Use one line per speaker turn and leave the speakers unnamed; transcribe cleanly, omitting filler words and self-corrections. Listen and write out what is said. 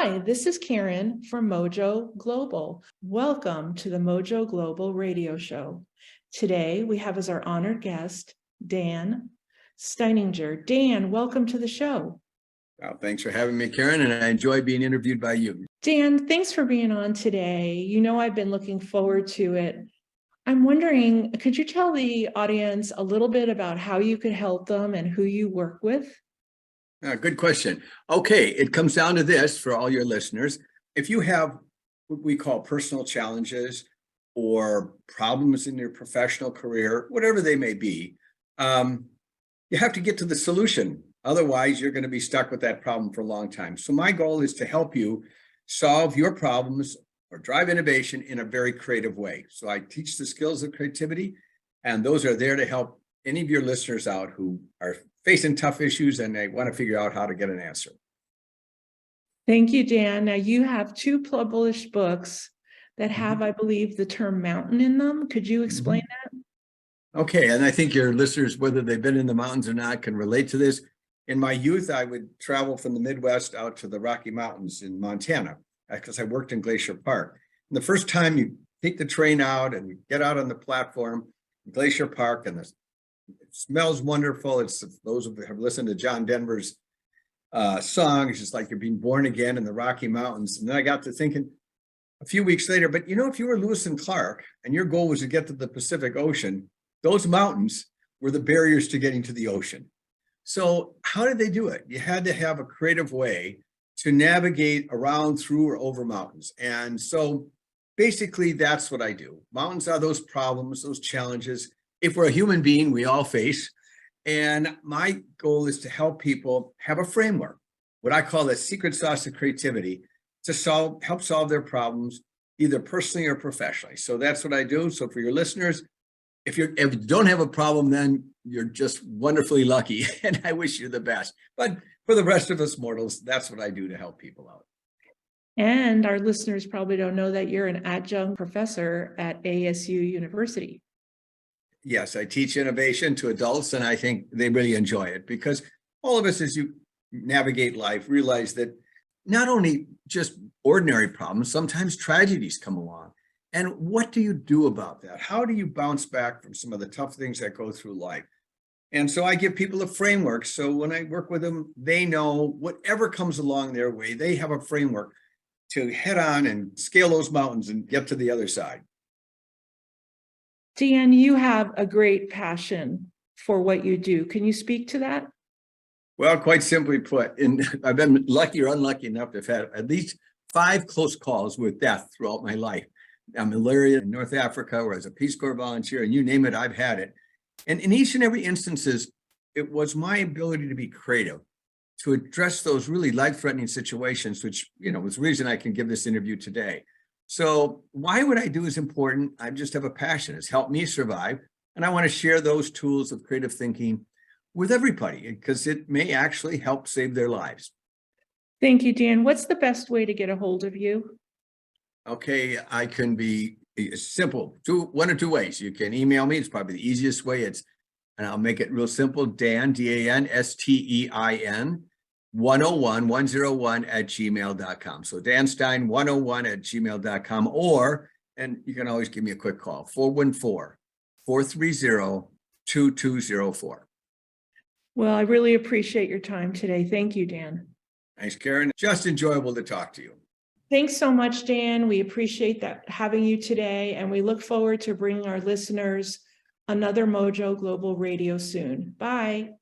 Hi, this is Karen from Mojo Global. Welcome to the Mojo Global radio show. Today, we have as our honored guest, Dan Steininger. Dan, welcome to the show.
Well, thanks for having me, Karen, and I enjoy being interviewed by you.
Dan, thanks for being on today. You know I've been looking forward to it. I'm wondering, could you tell the audience a little bit about how you could help them and who you work with?
Good question. Okay, it comes down to this for all your listeners. If you have what we call personal challenges or problems in your professional career, whatever they may be, you have to get to the solution. Otherwise, you're going to be stuck with that problem for a long time. So my goal is to help you solve your problems or drive innovation in a very creative way. So I teach the skills of creativity, and those are there to help any of your listeners out who are facing tough issues and they want to figure out how to get an answer.
Thank you, Dan. Now, you have two published books that have, I believe, the term mountain in them. Could you explain that?
Okay, and I think your listeners, whether they've been in the mountains or not, can relate to this. In my youth, I would travel from the Midwest out to the Rocky Mountains in Montana because I worked in Glacier Park. And the first time you take the train out and you get out on the platform in Glacier Park, and it smells wonderful. It's those who have listened to John Denver's song, it's just like you're being born again in the Rocky Mountains. And then I got to thinking a few weeks later, but you know, if you were Lewis and Clark and your goal was to get to the Pacific Ocean, those mountains were the barriers to getting to the ocean. So how did they do it? You had to have a creative way to navigate around, through, or over mountains. And so basically that's what I do. Mountains are those problems, those challenges. If we're a human being, we all face. And my goal is to help people have a framework, what I call the secret sauce of creativity, to help solve their problems, either personally or professionally. So that's what I do. So for your listeners, if you don't have a problem, then you're just wonderfully lucky, and I wish you the best. But for the rest of us mortals, that's what I do to help people out.
And our listeners probably don't know that you're an adjunct professor at ASU University.
Yes, I teach innovation to adults, and I think they really enjoy it because all of us, as you navigate life, realize that not only just ordinary problems, sometimes tragedies come along. And what do you do about that? How do you bounce back from some of the tough things that go through life? And so I give people a framework. So when I work with them, they know whatever comes along their way, they have a framework to head on and scale those mountains and get to the other side.
Dan, you have a great passion for what you do. Can you speak to that?
Well, quite simply put, I've been lucky or unlucky enough to have had at least 5 close calls with death throughout my life. Malaria in North Africa, where I was a Peace Corps volunteer, and you name it, I've had it. And in each and every instances, it was my ability to be creative, to address those really life-threatening situations, which, was the reason I can give this interview today. So why what I do is important. I just have a passion. It's helped me survive. And I want to share those tools of creative thinking with everybody because it may actually help save their lives.
Thank you, Dan. What's the best way to get a hold of you?
Okay, I can be simple. One or two ways. You can email me. It's probably the easiest way. And I'll make it real simple. Dan, DANSTEIN 101 at gmail.com. So danstein101 at gmail.com, and you can always give me a quick call, 414-430-2204.
Well, I really appreciate your time today. Thank you, Dan.
Thanks, Karen. Just enjoyable to talk to you.
Thanks so much, Dan. We appreciate that having you today, and we look forward to bringing our listeners another Mojo Global Radio soon. Bye.